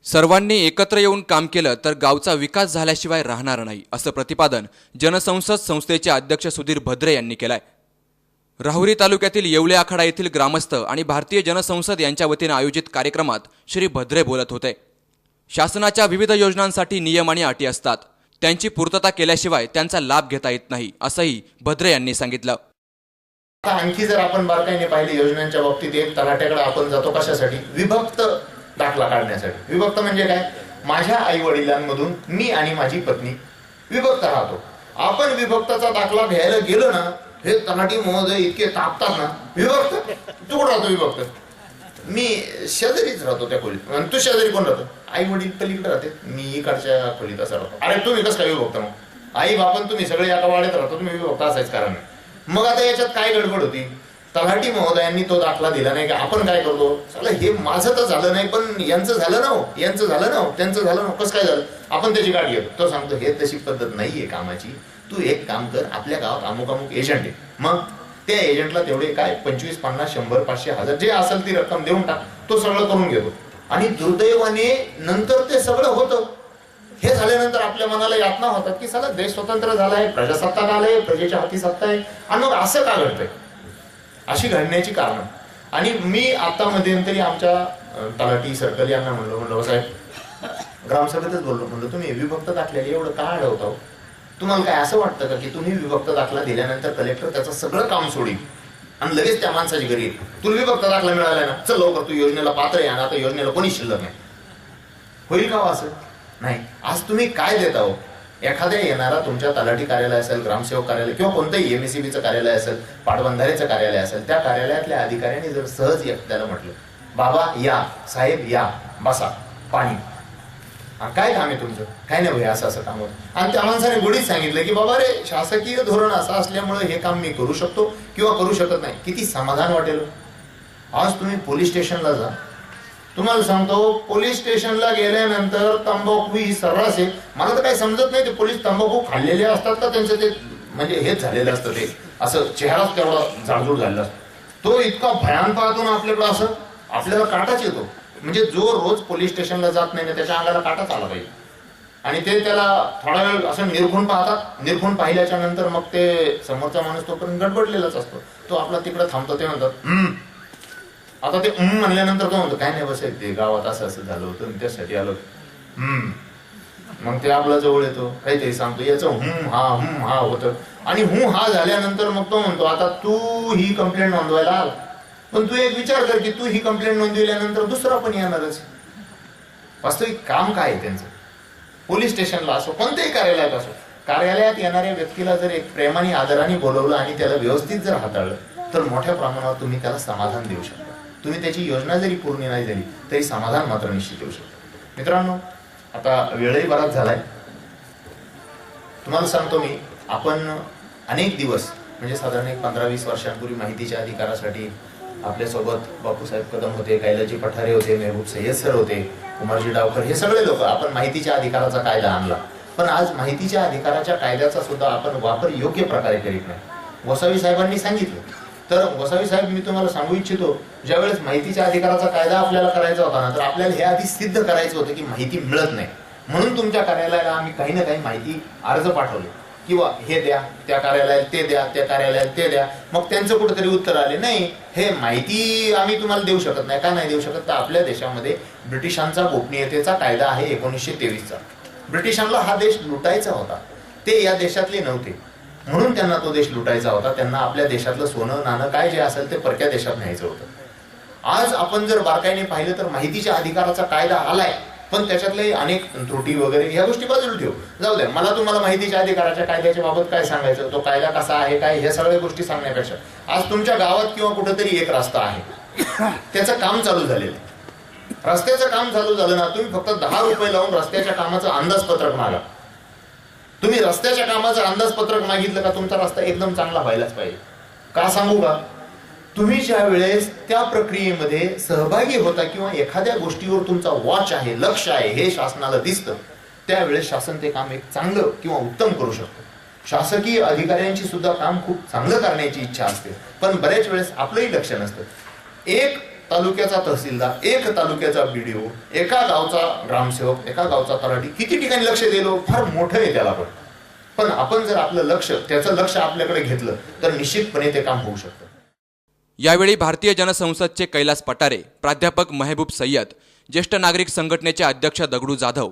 सर्वांनी एकत्र येऊन काम केलं तर गावचा विकास झाल्याशिवाय राहणार नाही, असं प्रतिपादन जनसंसद संस्थेचे अध्यक्ष सुधीर भद्रे यांनी केलंय। राहुरी तालुक्यातील येवले आखाडा येथील ग्रामस्थ आणि भारतीय जनसंसद यांच्या वतीने आयोजित कार्यक्रमात श्री भद्रे बोलत होते। शासनाच्या विविध योजनांसाठी नियम आणि अटी असतात, त्यांची पूर्तता केल्याशिवाय त्यांचा लाभ घेता येत नाही, असंही भद्रे यांनी सांगितलं। आणखी जर आपण बारकाईने पाहिले योजनांच्या बाबतीत एक तलाट्याकडे आपण जातो कशासाठी? विभक्त दाखला काढण्यासाठी। विभक्त म्हणजे काय? माझ्या आई वडिलांमधून मी आणि माझी पत्नी विभक्त राहतो। आपण विभक्ताचा दाखला घ्यायला गेलो ना, हे तलाठी महोदय इतके तापतात ना, विभक्त तू कुठं राहतो? विभक्त मी शेजारीच राहतो त्या खोलीत। आणि तू शेजारी कोण राहतो? आई वडील पलीकडे राहते, मी इकडच्या खोलीत असं राहतो। अरे तुम्ही कसं काय विभक्त? मग आई बापन तुम्ही सगळे एका वाड्यात राहतो, तुम्ही विभक्त असायच कारण नाही। मग आता याच्यात काय गडबड होती? तलाठी महोदयांनी तो दाखला दिला नाही का? आपण काय करतो, चला हे माझं तर झालं नाही पण यांचं झालं ना, यांचं झालं ना, त्यांचं झालं ना, कसं काय झालं? आपण त्याची गाठ घेतो। तो सांगतो हे तशी पद्धत नाहीये कामाची, तू एक काम कर, आपल्या गावात अमुक अमुक एजंट आहे, मग त्या एजंटला तेवढे काय 25, 50, 100, 500, 1000 जे असेल ती रक्कम देऊन टाक, तो सगळं करून घेतो। आणि दुर्दैवाने नंतर ते सगळं होतं। हे झाल्यानंतर आपल्या मनाला यातना होतात की साला देश स्वतंत्र झाला आहे, प्रजासत्ताक आलंय, प्रजेच्या हाती सत्ता आहे, आणि मग असं का घडतंय? अशी घडण्याची कारण। आणि मी आता मध्यंतरी आमच्या तलाठी सर्कल यांना म्हणलो साहेब, ग्रामसभेतच बोललो, म्हणलं तुम्ही विभक्त दाखल्याला एवढं का अडवता? तुम्हाला काय असं वाटतं का की तुम्ही विभक्त दाखला दिल्यानंतर कलेक्टर त्याचं सगळं काम सोडील आणि लगेच त्या माणसाची घरी येईल? तुला विभक्त दाखला मिळाला ना, चल लवकर, तू योजनेला पात्र आहे, आणि आता योजनेला कोणी शिल्लक नाही, होईल का असं? नाही। आज तुम्ही काय देता हो? एखाद्या येणारा तुमच्या तलाठी कार्यालय असेल, ग्रामसेवक कार्यालय किंवा कोणतंही एमएससीबीचं कार्यालय असेल, पाटबंधारेचं कार्यालय असेल, त्या कार्यालयातल्या अधिकाऱ्यांनी जर सहज त्याला म्हटलं, बाबा या, साहेब या, बसा, पाणी, काय काम आहे तुमचं? काय नाही भैया, असं असं काम होतं। आणि त्या माणसाने गोडीत सांगितलं की बाबा रे, शासकीय धोरण असं असल्यामुळे हे काम मी करू शकतो किंवा करू शकत नाही। किती समाधान वाटेल? आज तुम्ही पोलीस स्टेशनला जा, तुम्हाला सांगतो, पोलीस स्टेशनला गेल्यानंतर तंबाखू ही सर्रास आहे। मला तर काही समजत नाही, ते पोलीस तंबाखू खाल्लेले असतात का त्यांचं ते म्हणजे हेच झालेलं असतं, ते असं चेहराच तेवढा जाडजूड झालेला असतो। तो इतका भयान पाहतो ना आपल्याकडं, असं आपल्याला काटाच येतो। म्हणजे जो रोज पोलीस स्टेशनला जात नाही ना, त्याच्या अंगाला काटाच आला पाहिजे। आणि ते त्याला थोडा वेळ असं निरखून पाहतात, निरखून पाहिल्याच्या नंतर मग ते समोरचा माणूस तोपर्यंत गडबडलेलाच असतो, तो आपला तिकडे थांबतो। ते म्हणतात आता ते म्हणल्यानंतर तो म्हणतो, काय नाही बस ते गावात असं असं झालं होतं, त्यासाठी आलो। मग ते आपला जवळ येतो, काहीतरी सांगतो, याचं हा होतं। आणि हा झाल्यानंतर मग तो म्हणतो, आता तू ही कंप्लेंट नोंदवायला आला, पण तू एक विचार कर की तू ही कंप्लेंट नोंदविल्यानंतर दुसरा पण येणारच। वास्तविक काम काय आहे त्यांचं? पोलीस स्टेशनला असो, कोणत्याही कार्यालयात असो, कार्यालयात येणाऱ्या व्यक्तीला जर एक प्रेमाने आदराने बोलवलं आणि त्याला व्यवस्थित जर हाताळलं तर मोठ्या प्रमाणावर तुम्ही त्याला समाधान देऊ शकता। तुम्ही त्याची योजना जरी पूर्ण नाही झाली तरी समाधान मात्र निश्चित देऊ शकता। मित्रांनो, आता वेळही बराच झालाय। तुम्हाला सांगतो मी, आपण अनेक दिवस म्हणजे साधारण 15-20 वर्षांपूर्वी माहितीच्या अधिकारासाठी आपल्यासोबत बापूसाहेब कदम होते, कैलाजी पठारे होते, मेहबूब सय्यद सर होते, कुमारजी डावकर, हे सगळे लोक आपण माहितीच्या अधिकाराचा कायदा आणला। पण आज माहितीच्या अधिकाराच्या कायद्याचा सुद्धा आपण वापर योग्य प्रकारे करीत नाही। गोसावी साहेबांनी सांगितलं, तर गोसावी साहेब, मी तुम्हाला सांगू इच्छितो, ज्यावेळेस माहितीच्या अधिकाराचा कायदा आपल्याला करायचा होता ना, तर आपल्याला हे आधी सिद्ध करायचं होतं की माहिती मिळत नाही। म्हणून तुमच्या कार्यालयाला आम्ही काही ना काही माहिती अर्ज पाठवले, किंवा हे द्या त्या कार्यालयाला, ते द्या त्या कार्यालयाला, ते द्या। मग त्यांचं कुठेतरी उत्तर आले, नाही हे माहिती आम्ही तुम्हाला देऊ शकत नाही। का नाही देऊ शकत? तर आपल्या देशामध्ये ब्रिटिशांचा गोपनीयतेचा कायदा आहे 1923चा। ब्रिटिशांना हा देश लुटायचा होता, ते या देशातले नव्हते, म्हणून त्यांना तो देश लुटायचा होता। त्यांना आपल्या देशातलं सोनं नाणं काय जे असेल ते परक्या देशात न्यायचं होतं। आज आपण जर बारकाईने पाहिलं तर माहितीच्या अधिकाराचा कायदा आलाय, पण त्याच्यातले अनेक त्रुटी वगैरे या गोष्टी बाजूला ठेवू, जाऊ द्या। मला तुम्हाला माहितीच्या अधिकाराच्या कायद्याच्या बाबत काय सांगायचं, तो कायदा कसा आहे काय, ह्या सगळ्या गोष्टी सांगण्यापेक्षा आज तुमच्या गावात किंवा कुठेतरी एक रस्ता आहे, त्याचं काम चालू झालेलं, रस्त्याचं काम चालू झालं ना, तुम्ही फक्त 10 रुपये लावून रस्त्याच्या कामाचं अंदाजपत्रक मागा। तुम्ही रस्त्याच्या कामाचं अंदाजपत्रक मागितलं का, तुमचा रस्ता एकदम चांगला व्हायलाच पाहिजे। का सांगू का? तुम्ही ज्या वेळेस त्या प्रक्रियेमध्ये सहभागी होता किंवा एखाद्या गोष्टीवर तुमचा वॉच आहे, लक्ष आहे, हे शासनाला दिसतं, त्यावेळेस शासन ते काम एक चांगलं किंवा उत्तम करू शकतं। शासकीय अधिकाऱ्यांची सुद्धा काम खूप चांगलं करण्याची इच्छा असते, पण बऱ्याच वेळेस आपलंही लक्ष नसतं। एक तालुक्याचा तहसीलदार, एक तालुक्याचा BDO, एका गावचा ग्रामसेवक, एका गावचा तलाठी, किती ठिकाणी लक्ष दिलं, फार मोठं आहे त्याला. पण आपण जर आपलं त्याचं लक्ष आपल्याकडे घेतलं तर निश्चितपणे ते काम होऊ शकतं. यावेळी भारतीय जनसंसदचे कैलास पटारे, प्राध्यापक महबूब सय्यद, ज्येष्ठ नागरिक संघटनेचे अध्यक्ष दगडू जाधव,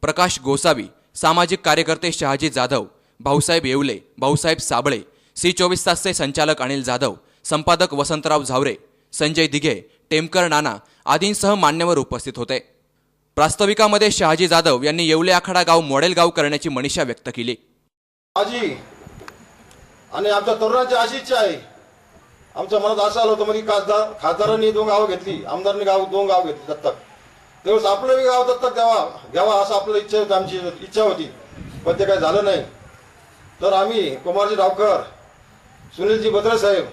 प्रकाश गोसावी, सामाजिक कार्यकर्ते शहाजी जाधव, भाऊसाहेब येवले, भाऊसाहेब साबळे, C24 तासचे संचालक अनिल जाधव, संपादक वसंतराव झावरे, संजय दिघे, टेमकर नाना आदींसह मान्यवर उपस्थित होते. प्रास्ताविकामध्ये शहाजी जाधव यांनी येवले आखाडा गाव मॉडेल गाव करण्याची मनीषा व्यक्त केली. आजी आणि आमच्या तरुणांची अशी इच्छा आहे, आमच्या मनात असं आलं होतं म्हणजे खासदारांनी 2 गावं घेतली, आमदारांनी 2 गाव घेतली दत्तक, तेव्हा आपलं गाव दत्तक घ्यावा असं आपलं इच्छा होती, आमची इच्छा होती. पण ते काही झालं नाही. तर आम्ही कुमारजी डावकर, सुनीलजी भद्रे साहेब,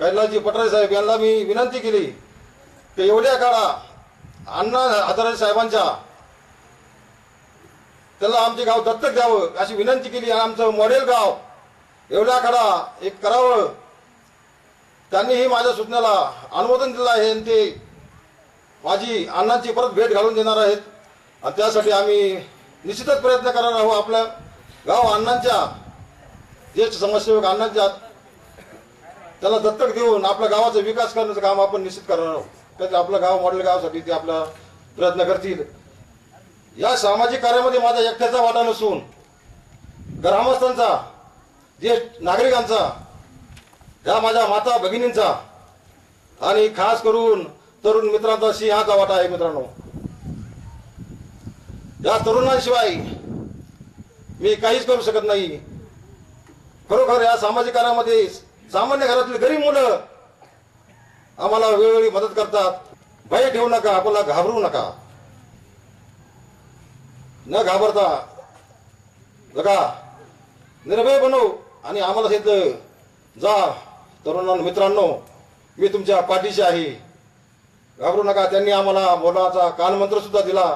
कैलासजी पटारे साहेब यांना मी विनंती केली की एवढ्या काळा अण्णा हजारे साहेबांच्या त्याला आमचे गाव दत्तक द्यावं अशी विनंती केली. आणि आमचं मॉडेल गाव एवढ्या काळा एक करावं. त्यांनीही माझ्या सूचनेला अनुमोदन दिलं आहे आणि ते माझी अण्णांची परत भेट घालून देणार आहेत. आणि त्यासाठी आम्ही निश्चितच प्रयत्न करणार आहोत. आपलं गाव अण्णांच्या ज्येष्ठ समाजसेवक अण्णांच्या त्याला दत्तक देऊन आपल्या गावाचा विकास करण्याचं काम आपण निश्चित करणार आहोत. त्यात आपलं गाव मॉडेल गावासाठी ते आपला प्रयत्न करतील. या सामाजिक कार्यामध्ये माझा एकट्याचा वाटा नसून ग्रामस्थांचा, ज्येष्ठ नागरिकांचा, या माझ्या माता भगिनींचा आणि खास करून तरुण मित्रांचा सिंहाचा वाटा आहे. मित्रांनो, या तरुणांशिवाय मी काहीच करू शकत नाही. खरोखर या सामाजिक कार्यामध्ये सामान्य घरातली गरीब मुलं आम्हाला वेळोवेळी मदत करतात. भय ठेवू नका, आपल्याला घाबरू नका. न घाबरता बघा, निर्भय बनव आणि आम्हाला सांगितलं जा तरुणांनो, मित्रांनो मी तुमच्या पाठीशी आहे, घाबरू नका. त्यांनी आम्हाला मोलाचा कानमंत्र सुद्धा दिला.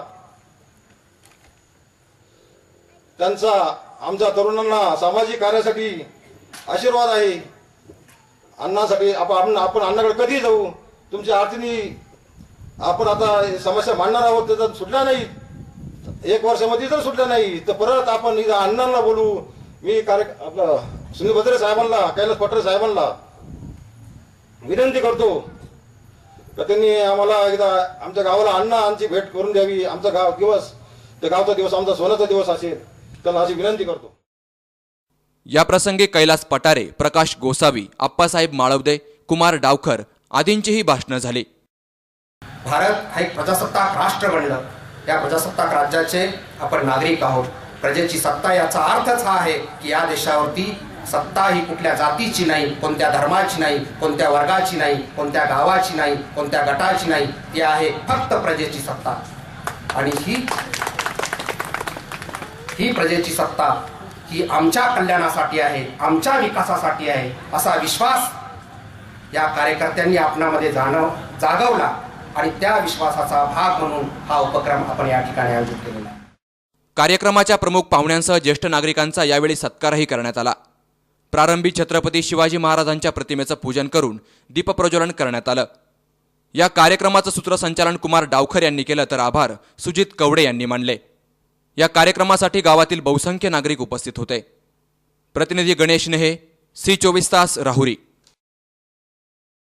त्यांचा आमच्या तरुणांना सामाजिक कार्यासाठी आशीर्वाद आहे. अण्णासाठी आपण अण्णाकडे कधी जाऊ, तुमच्या अडचणी आपण आता समस्या मांडणार आहोत, त्याचा सुटला नाही, 1 वर्षामध्ये जर सुटला नाही तर परत आपण इथं अण्णांना बोलू. मी आपलं सुनील भद्रे साहेबांना, कैलास पटारे साहेबांना विनंती करतो का त्यांनी आम्हाला एकदा आमच्या गावाला अण्णांची भेट करून द्यावी. आमचा गावचा दिवस आमचा सोन्याचा दिवस असेल, त्यांना अशी विनंती करतो. या प्रसंगी कैलास पटारे, प्रकाश गोसावी, आप्पासाहेब माळवदे, कुमार डावकर आदींचीही भाषणं झाली. भारत हा एक प्रजासत्ताक राष्ट्र बनलं. या प्रजासत्ताक राज्याचे आपण नागरिक आहोत. प्रजेची सत्ता याचा अर्थच हा आहे की या देशावरती सत्ता ही कुठल्या जातीची नाही, कोणत्या धर्माची नाही, कोणत्या वर्गाची नाही, कोणत्या गावाची नाही, कोणत्या गटाची नाही, ती आहे फक्त प्रजेची सत्ता. आणि ही प्रजेची सत्ता ही आमच्या कल्याणासाठी आहे, आमच्या विकासासाठी आहे असा विश्वास या कार्यकर्त्यांनी आपणामध्ये जागवला आणि त्या विश्वासाचा भाग म्हणून हा उपक्रम आपण या ठिकाणी आयोजित केलेला आहे. कार्यक्रमाच्या प्रमुख पाहुण्यांसह ज्येष्ठ नागरिकांचा यावेळी सत्कारही करण्यात आला. प्रारंभी छत्रपती शिवाजी महाराजांच्या प्रतिमेचं पूजन करून दीपप्रज्वलन करण्यात आलं. या कार्यक्रमाचं सूत्रसंचालन कुमार डावकर यांनी केलं तर आभार सुजित कवडे यांनी मानले. या कार्यक्रमासाठी गावातील बहुसंख्य नागरिक उपस्थित होते. प्रतिनिधी गणेश नेहे, C24 तास, राहुरी.